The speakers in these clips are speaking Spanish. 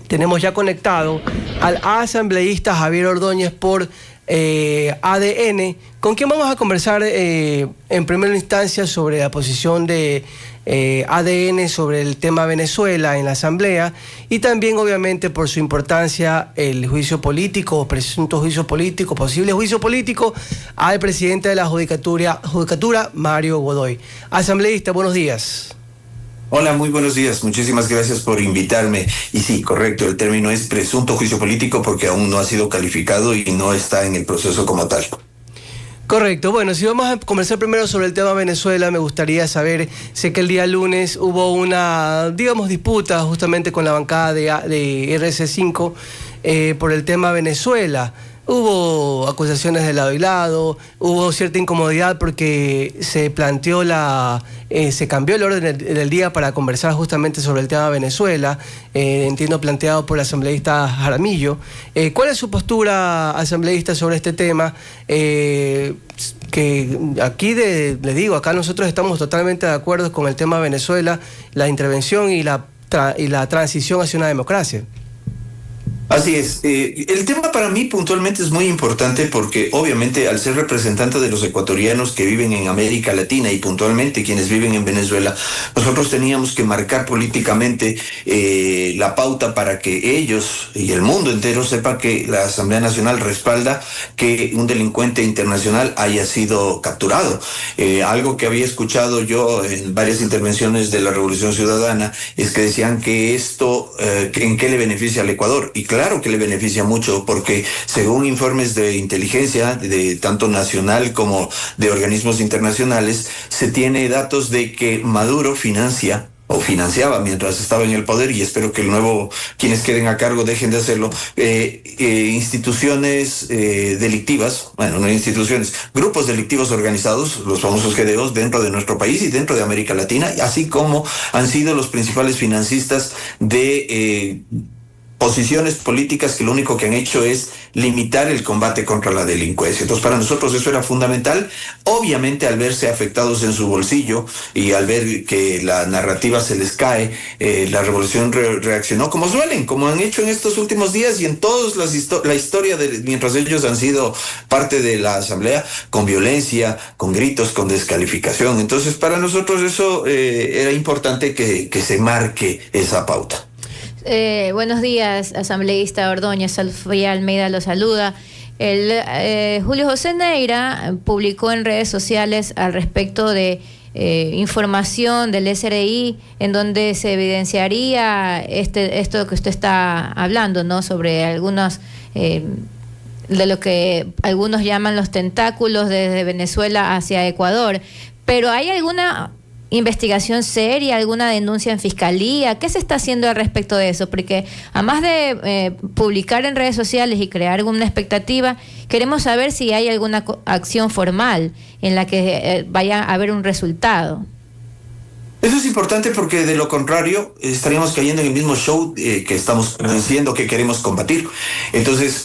Tenemos ya conectado al asambleísta Javier Ordóñez por ADN, con quien vamos a conversar en primera instancia sobre la posición de ADN sobre el tema Venezuela en la Asamblea, y también obviamente por su importancia el juicio político, presunto juicio político, posible juicio político al presidente de la Judicatura, Mario Godoy. Asambleísta, buenos días. Hola, muy buenos días. Muchísimas gracias por invitarme. Y sí, correcto, el término es presunto juicio político porque aún no ha sido calificado y no está en el proceso como tal. Correcto. Bueno, si vamos a conversar primero sobre el tema Venezuela, me gustaría saber, sé que el día lunes hubo una, disputa justamente con la bancada de RC5 por el tema Venezuela. Hubo acusaciones de lado y lado, hubo cierta incomodidad porque se planteó se cambió el orden del día para conversar justamente sobre el tema Venezuela, entiendo planteado por el asambleísta Jaramillo. ¿Cuál es su postura, asambleísta, sobre este tema? Que aquí les digo, acá nosotros estamos totalmente de acuerdo con el tema Venezuela, la intervención y la transición hacia una democracia. Así es. El tema para mí puntualmente es muy importante porque obviamente al ser representante de los ecuatorianos que viven en América Latina y puntualmente quienes viven en Venezuela, nosotros teníamos que marcar políticamente la pauta para que ellos y el mundo entero sepa que la Asamblea Nacional respalda que un delincuente internacional haya sido capturado. Algo que había escuchado yo en varias intervenciones de la Revolución Ciudadana es que decían que esto, ¿en qué le beneficia al Ecuador? Y claro que le beneficia mucho porque según informes de inteligencia, de tanto nacional como de organismos internacionales, se tiene datos de que Maduro financia o financiaba mientras estaba en el poder, y espero que quienes queden a cargo dejen de hacerlo, instituciones delictivas, bueno, no instituciones, grupos delictivos organizados, los famosos GDOs, dentro de nuestro país y dentro de América Latina, así como han sido los principales financistas de posiciones políticas que lo único que han hecho es limitar el combate contra la delincuencia. Entonces, para nosotros eso era fundamental. Obviamente, al verse afectados en su bolsillo y al ver que la narrativa se les cae, la revolución reaccionó como suelen, como han hecho en estos últimos días y en toda la historia mientras ellos han sido parte de la Asamblea, con violencia, con gritos, con descalificación. Entonces, para nosotros eso era importante que se marque esa pauta. Buenos días, asambleísta Ordóñez. Sofía Almeida lo saluda. Julio José Neira publicó en redes sociales al respecto de información del SRI en donde se evidenciaría esto que usted está hablando, ¿no? Sobre algunos de lo que algunos llaman los tentáculos desde Venezuela hacia Ecuador. Pero ¿hay alguna investigación seria, alguna denuncia en fiscalía? ¿Qué se está haciendo al respecto de eso? Porque además de publicar en redes sociales y crear alguna expectativa, queremos saber si hay alguna acción formal en la que vaya a haber un resultado. Eso es importante porque de lo contrario estaríamos cayendo en el mismo show que estamos diciendo que queremos combatir. Entonces,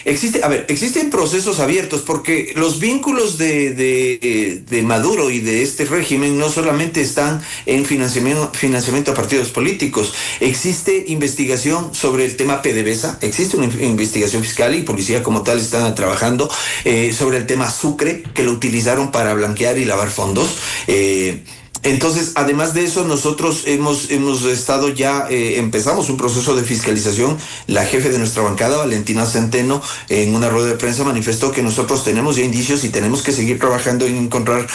existen procesos abiertos porque los vínculos de Maduro y de este régimen no solamente están en financiamiento a partidos políticos. Existe investigación sobre el tema PDVSA, existe una investigación fiscal y policía como tal están trabajando sobre el tema Sucre, que lo utilizaron para blanquear y lavar fondos. Entonces, además de eso, nosotros hemos estado ya, empezamos un proceso de fiscalización. La jefe de nuestra bancada, Valentina Centeno, en una rueda de prensa manifestó que nosotros tenemos ya indicios y tenemos que seguir trabajando en encontrar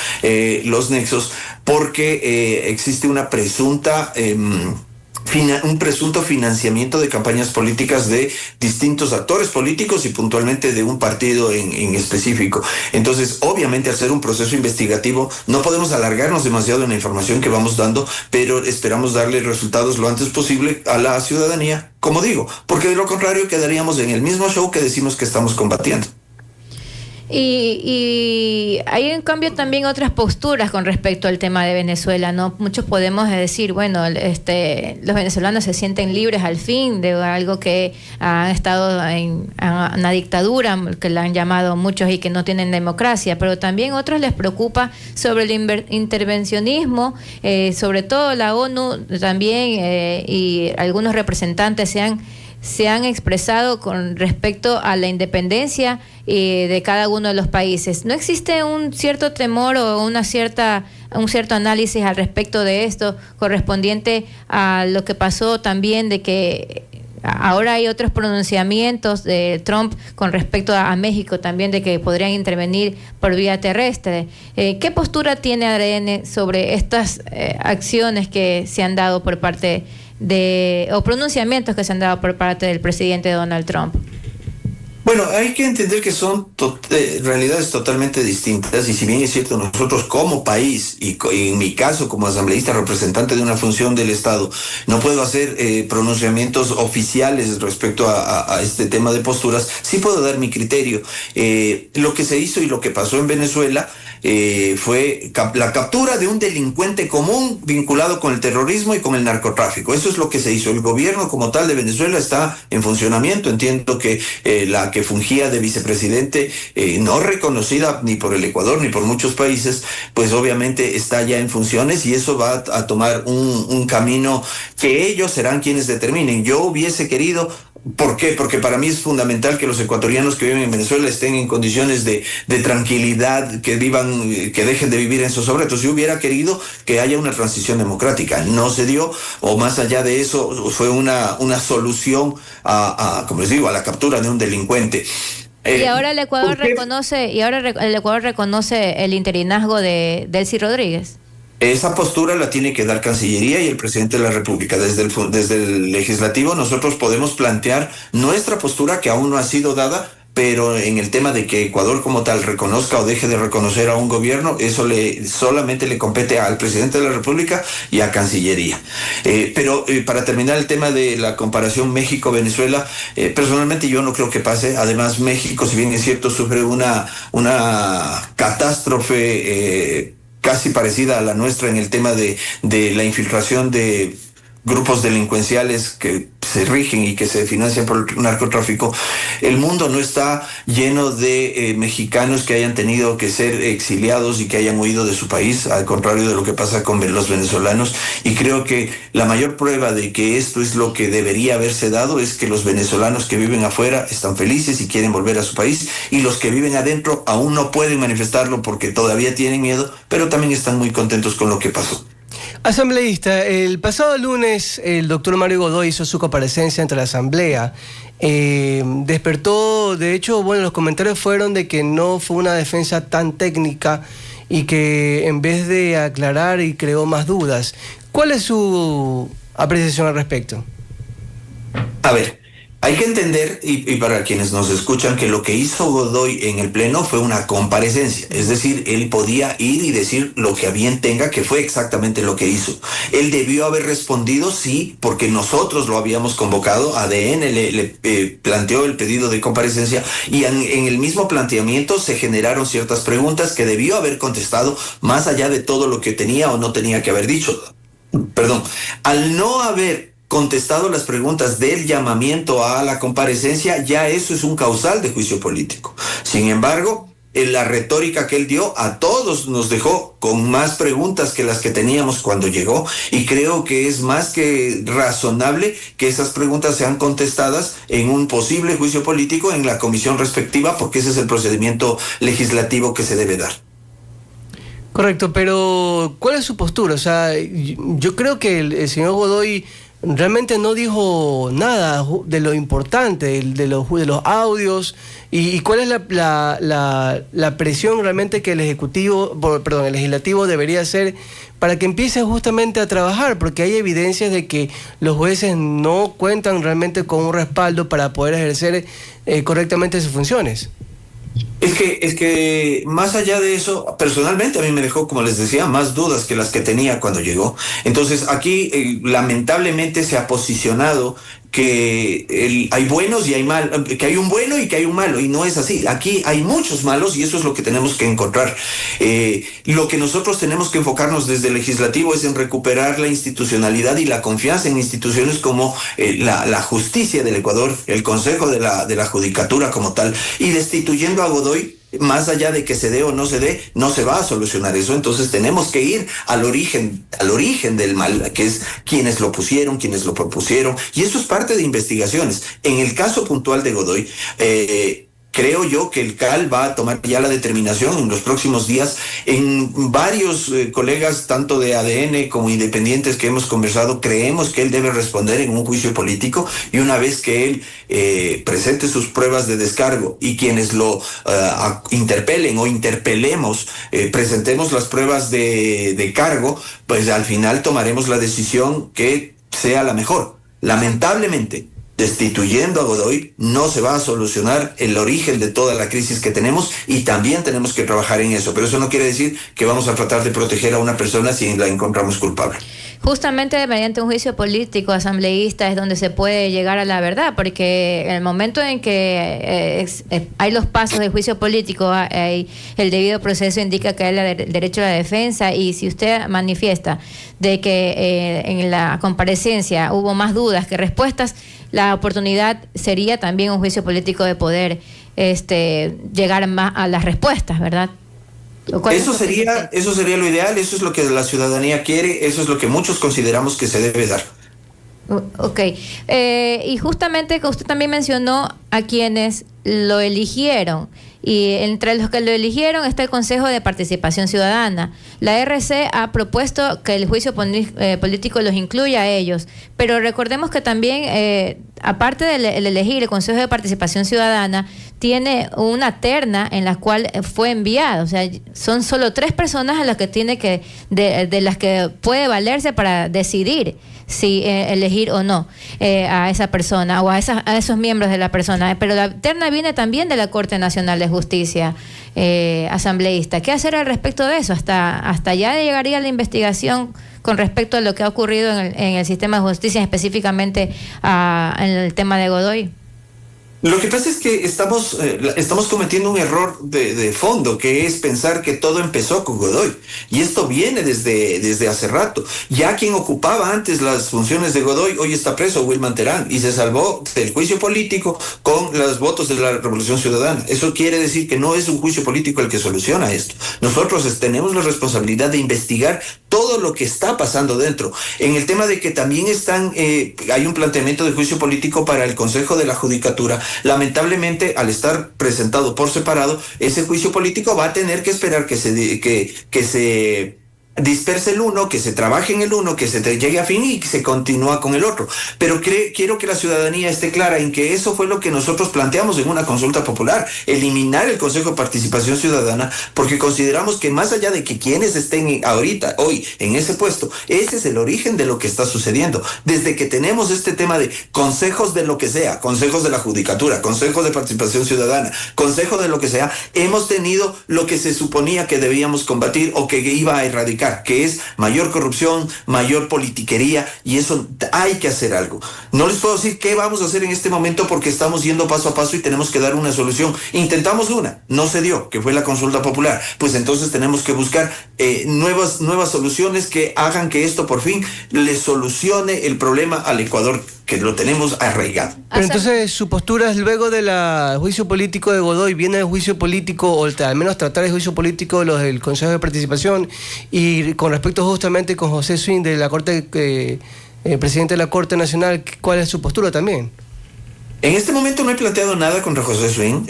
los nexos porque existe una presunta un presunto financiamiento de campañas políticas de distintos actores políticos y puntualmente de un partido en específico. Entonces, obviamente, al ser un proceso investigativo, no podemos alargarnos demasiado en la información que vamos dando, pero esperamos darle resultados lo antes posible a la ciudadanía, como digo, porque de lo contrario quedaríamos en el mismo show que decimos que estamos combatiendo. Y hay en cambio también otras posturas con respecto al tema de Venezuela, ¿no? Muchos podemos decir, bueno, los venezolanos se sienten libres al fin de algo que han estado en una dictadura, que la han llamado muchos, y que no tienen democracia, pero también a otros les preocupa sobre el intervencionismo, sobre todo la ONU también, y algunos representantes se han expresado con respecto a la independencia de cada uno de los países. ¿No existe un cierto temor o un cierto análisis al respecto de esto, correspondiente a lo que pasó también de que ahora hay otros pronunciamientos de Trump con respecto a México también, de que podrían intervenir por vía terrestre? ¿Qué postura tiene ADN sobre estas acciones que se han dado por parte o pronunciamientos que se han dado por parte del presidente Donald Trump? Bueno, hay que entender que son realidades totalmente distintas, y si bien es cierto, nosotros como país, y en mi caso como asambleísta representante de una función del Estado, no puedo hacer pronunciamientos oficiales respecto a este tema de posturas, sí puedo dar mi criterio. Lo que se hizo y lo que pasó en Venezuela fue la captura de un delincuente común vinculado con el terrorismo y con el narcotráfico. Eso es lo que se hizo. El gobierno como tal de Venezuela está en funcionamiento. Entiendo que la que fungía de vicepresidente, no reconocida ni por el Ecuador ni por muchos países, pues obviamente está ya en funciones, y eso va a tomar un camino que ellos serán quienes determinen. Yo hubiese querido... ¿Por qué? Porque para mí es fundamental que los ecuatorianos que viven en Venezuela estén en condiciones de tranquilidad, que dejen de vivir en zozobra. Yo hubiera querido que haya una transición democrática. No se dio, o más allá de eso, fue una solución como les digo, a la captura de un delincuente. Y ahora el Ecuador reconoce el interinazgo de Delcy Rodríguez. Esa postura la tiene que dar Cancillería y el presidente de la República. Desde el legislativo nosotros podemos plantear nuestra postura, que aún no ha sido dada, pero en el tema de que Ecuador como tal reconozca o deje de reconocer a un gobierno, eso solamente le compete al presidente de la República y a Cancillería. Pero para terminar el tema de la comparación México-Venezuela, personalmente yo no creo que pase. Además, México, si bien es cierto, sufre una catástrofe casi parecida a la nuestra en el tema de la infiltración de grupos delincuenciales que se rigen y que se financian por el narcotráfico. El mundo no está lleno de mexicanos que hayan tenido que ser exiliados y que hayan huido de su país, al contrario de lo que pasa con los venezolanos. Y creo que la mayor prueba de que esto es lo que debería haberse dado es que los venezolanos que viven afuera están felices y quieren volver a su país, y los que viven adentro aún no pueden manifestarlo porque todavía tienen miedo, pero también están muy contentos con lo que pasó. Asambleísta, el pasado lunes el doctor Mario Godoy hizo su comparecencia ante la Asamblea. Despertó, de hecho, bueno, los comentarios fueron de que no fue una defensa tan técnica y que en vez de aclarar y creó más dudas. ¿Cuál es su apreciación al respecto? A ver, hay que entender, y para quienes nos escuchan, que lo que hizo Godoy en el Pleno fue una comparecencia. Es decir, él podía ir y decir lo que a bien tenga, que fue exactamente lo que hizo. Él debió haber respondido sí, porque nosotros lo habíamos convocado. ADN le planteó el pedido de comparecencia, y en el mismo planteamiento se generaron ciertas preguntas que debió haber contestado, más allá de todo lo que tenía o no tenía que haber dicho. Perdón, al no haber contestado las preguntas del llamamiento a la comparecencia, ya eso es un causal de juicio político. Sin embargo, en la retórica que él dio a todos nos dejó con más preguntas que las que teníamos cuando llegó, y creo que es más que razonable que esas preguntas sean contestadas en un posible juicio político en la comisión respectiva, porque ese es el procedimiento legislativo que se debe dar. Correcto, pero ¿cuál es su postura? O sea, yo creo que el señor Godoy realmente no dijo nada de lo importante, de los audios, y cuál es la presión realmente que el legislativo debería hacer para que empiece justamente a trabajar, porque hay evidencias de que los jueces no cuentan realmente con un respaldo para poder ejercer correctamente sus funciones. Es que más allá de eso, personalmente a mí me dejó, como les decía, más dudas que las que tenía cuando llegó. Entonces aquí lamentablemente se ha posicionado que hay buenos y hay mal, que hay un bueno y que hay un malo, y no es así. Aquí hay muchos malos y eso es lo que tenemos que encontrar. Lo que nosotros tenemos que enfocarnos desde el legislativo es en recuperar la institucionalidad y la confianza en instituciones como la justicia del Ecuador, el Consejo de la Judicatura como tal, y destituyendo a Godoy. Más allá de que se dé o no se dé, no se va a solucionar eso. Entonces tenemos que ir al origen del mal, que es quienes lo pusieron, quienes lo propusieron, y eso es parte de investigaciones. En el caso puntual de Godoy, creo yo que el CAL va a tomar ya la determinación en los próximos días. En varios colegas, tanto de ADN como independientes que hemos conversado, creemos que él debe responder en un juicio político, y una vez que él presente sus pruebas de descargo y quienes lo interpelen o interpelemos, presentemos las pruebas de cargo, pues al final tomaremos la decisión que sea la mejor. Lamentablemente, destituyendo a Godoy no se va a solucionar el origen de toda la crisis que tenemos, y también tenemos que trabajar en eso, pero eso no quiere decir que vamos a tratar de proteger a una persona si la encontramos culpable. Justamente mediante un juicio político asambleísta es donde se puede llegar a la verdad, porque en el momento en que hay los pasos del juicio político, el debido proceso indica que hay el derecho a la defensa, y si usted manifiesta de que en la comparecencia hubo más dudas que respuestas, la oportunidad sería también un juicio político de poder llegar más a las respuestas, ¿verdad? Eso sería lo ideal, eso es lo que la ciudadanía quiere, eso es lo que muchos consideramos que se debe dar. Ok. Y justamente que usted también mencionó a quienes lo eligieron, y entre los que lo eligieron está el Consejo de Participación Ciudadana. La RC ha propuesto que el juicio político los incluya a ellos, pero recordemos que también, aparte de elegir el Consejo de Participación Ciudadana, tiene una terna en la cual fue enviado. O sea, son solo 3 personas a las que tiene de las que puede valerse para decidir si elegir o no a esa persona o a esos miembros de la persona. Pero la terna viene también de la Corte Nacional de Justicia asambleísta. ¿Qué hacer al respecto de eso? Hasta allá llegaría la investigación con respecto a lo que ha ocurrido en el sistema de justicia, específicamente en el tema de Godoy. Lo que pasa es que estamos cometiendo un error de fondo, que es pensar que todo empezó con Godoy. Y esto viene desde hace rato. Ya quien ocupaba antes las funciones de Godoy hoy está preso, Wilman Terán, y se salvó del juicio político con los votos de la Revolución Ciudadana. Eso quiere decir que no es un juicio político el que soluciona esto. Nosotros tenemos la responsabilidad de investigar todo lo que está pasando dentro. En el tema de que también hay un planteamiento de juicio político para el Consejo de la Judicatura. Lamentablemente, al estar presentado por separado, ese juicio político va a tener que esperar que se disperse el uno, que se trabaje en el uno, que se llegue a fin y que se continúa con el otro. Pero quiero que la ciudadanía esté clara en que eso fue lo que nosotros planteamos en una consulta popular: eliminar el Consejo de Participación Ciudadana, porque consideramos que más allá de que quienes estén hoy en ese puesto, ese es el origen de lo que está sucediendo. Desde que tenemos este tema de consejos de lo que sea, consejos de la Judicatura, consejos de participación ciudadana, consejo de lo que sea, hemos tenido lo que se suponía que debíamos combatir o que iba a erradicar, que es mayor corrupción, mayor politiquería, y eso hay que hacer algo. No les puedo decir qué vamos a hacer en este momento porque estamos yendo paso a paso y tenemos que dar una solución. Intentamos una, no se dio, que fue la consulta popular. Pues entonces tenemos que buscar nuevas soluciones que hagan que esto por fin le solucione el problema al Ecuador, que lo tenemos arraigado. Pero entonces su postura es, luego del juicio político de Godoy, viene el juicio político, o al menos tratar el juicio político de los del Consejo de Participación, y con respecto justamente con José Swing de la Corte, presidente de la Corte Nacional, ¿cuál es su postura también? En este momento no he planteado nada contra José Swing.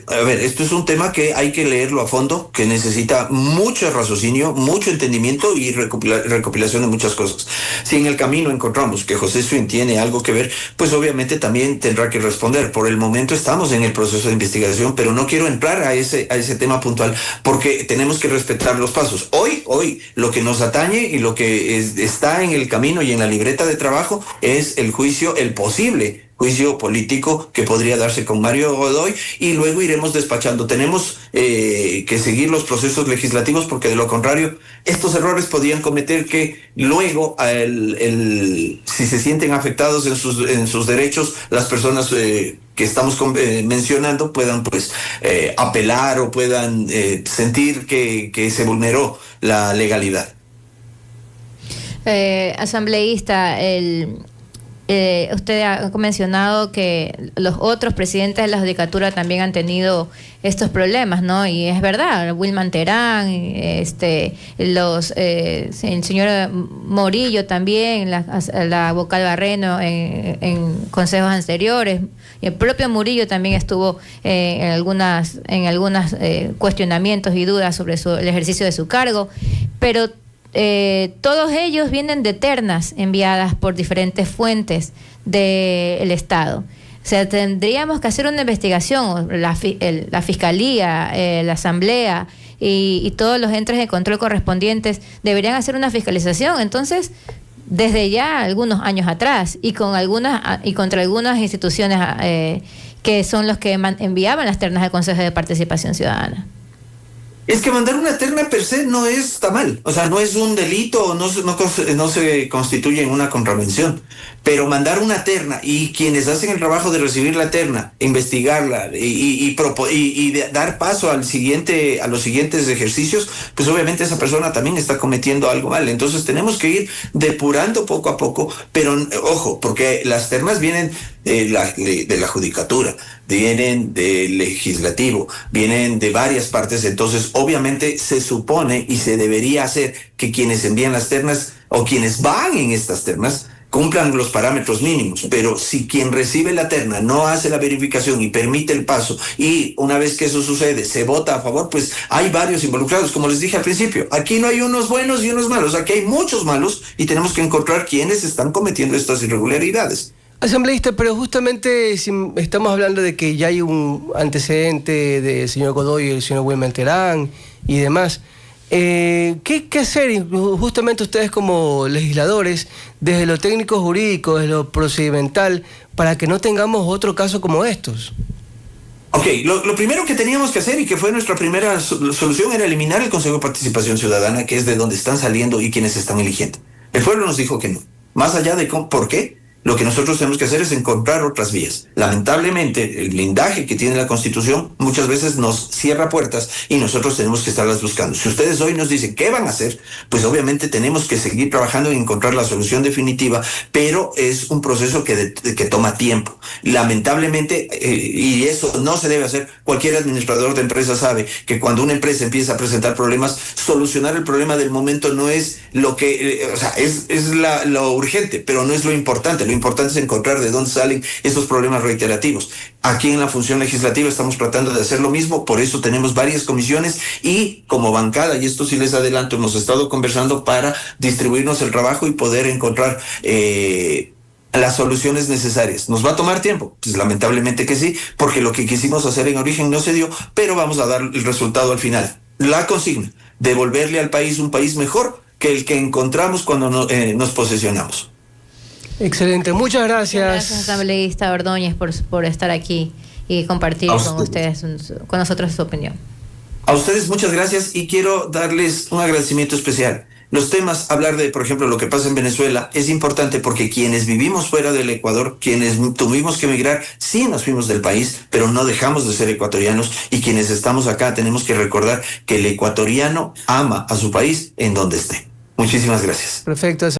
A ver, esto es un tema que hay que leerlo a fondo, que necesita mucho raciocinio, mucho entendimiento y recopilación de muchas cosas. Si en el camino encontramos que José Swing tiene algo que ver, pues obviamente también tendrá que responder. Por el momento estamos en el proceso de investigación, pero no quiero entrar a ese tema puntual porque tenemos que respetar los pasos. Hoy lo que nos atañe y lo que está en el camino y en la libreta de trabajo es el juicio, el posible juicio político que podría darse con Mario Godoy, y luego iremos despachando. Tenemos que seguir los procesos legislativos, porque de lo contrario estos errores podrían cometer que luego si se sienten afectados en sus derechos, las personas que estamos mencionando puedan pues apelar o puedan sentir que se vulneró la legalidad. Asambleísta, usted ha mencionado que los otros presidentes de la judicatura también han tenido estos problemas, ¿no? Y es verdad, Wilman Terán, el señor Morillo también, la vocal Barreno en consejos anteriores, y el propio Murillo también estuvo en algunas cuestionamientos y dudas sobre el ejercicio de su cargo, pero todos ellos vienen de ternas enviadas por diferentes fuentes del Estado. O sea, tendríamos que hacer una investigación, la Fiscalía, la Asamblea y todos los entes de control correspondientes deberían hacer una fiscalización. Entonces, desde ya algunos años atrás, y contra algunas instituciones que son los que enviaban las ternas de Consejo de Participación Ciudadana. Es que mandar una terna per se no está mal, o sea, no es un delito, no se constituye en una contravención, pero mandar una terna y quienes hacen el trabajo de recibir la terna, investigarla y dar paso a los siguientes ejercicios, pues obviamente esa persona también está cometiendo algo mal. Entonces tenemos que ir depurando poco a poco, pero ojo, porque las ternas vienen de la judicatura, vienen del legislativo, vienen de varias partes. Entonces obviamente se supone y se debería hacer que quienes envían las ternas o quienes van en estas ternas cumplan los parámetros mínimos, pero si quien recibe la terna no hace la verificación y permite el paso, y una vez que eso sucede se vota a favor, pues hay varios involucrados. Como les dije al principio, aquí no hay unos buenos y unos malos, aquí hay muchos malos y tenemos que encontrar quienes están cometiendo estas irregularidades. Asambleísta, pero justamente si estamos hablando de que ya hay un antecedente del señor Godoy y el señor Wilman Terán y demás, ¿qué hacer justamente ustedes como legisladores, desde lo técnico jurídico, desde lo procedimental, para que no tengamos otro caso como estos? Ok, lo primero que teníamos que hacer, y que fue nuestra primera solución, era eliminar el Consejo de Participación Ciudadana, que es de donde están saliendo y quienes están eligiendo. El pueblo nos dijo que no. Más allá de por qué, lo que nosotros tenemos que hacer es encontrar otras vías. Lamentablemente, el blindaje que tiene la Constitución muchas veces nos cierra puertas y nosotros tenemos que estarlas buscando. Si ustedes hoy nos dicen qué van a hacer, pues obviamente tenemos que seguir trabajando y encontrar la solución definitiva, pero es un proceso que toma tiempo. Lamentablemente, y eso no se debe hacer, cualquier administrador de empresa sabe que cuando una empresa empieza a presentar problemas, solucionar el problema del momento no es lo que, es lo urgente, pero no es lo importante. Lo importante es encontrar de dónde salen esos problemas reiterativos. Aquí en la función legislativa estamos tratando de hacer lo mismo, por eso tenemos varias comisiones y como bancada, y esto sí les adelanto, hemos estado conversando para distribuirnos el trabajo y poder encontrar las soluciones necesarias. ¿Nos va a tomar tiempo? Pues lamentablemente que sí, porque lo que quisimos hacer en origen no se dio, pero vamos a dar el resultado al final. La consigna, devolverle al país un país mejor que el que encontramos cuando nos posesionamos. Excelente, muchas gracias. Gracias, asambleísta Ordóñez, por estar aquí y compartir con ustedes, con nosotros su opinión. A ustedes muchas gracias y quiero darles un agradecimiento especial. Los temas, hablar de, por ejemplo, lo que pasa en Venezuela es importante porque quienes vivimos fuera del Ecuador, quienes tuvimos que emigrar, sí nos fuimos del país, pero no dejamos de ser ecuatorianos, y quienes estamos acá tenemos que recordar que el ecuatoriano ama a su país en donde esté. Muchísimas gracias. Perfecto.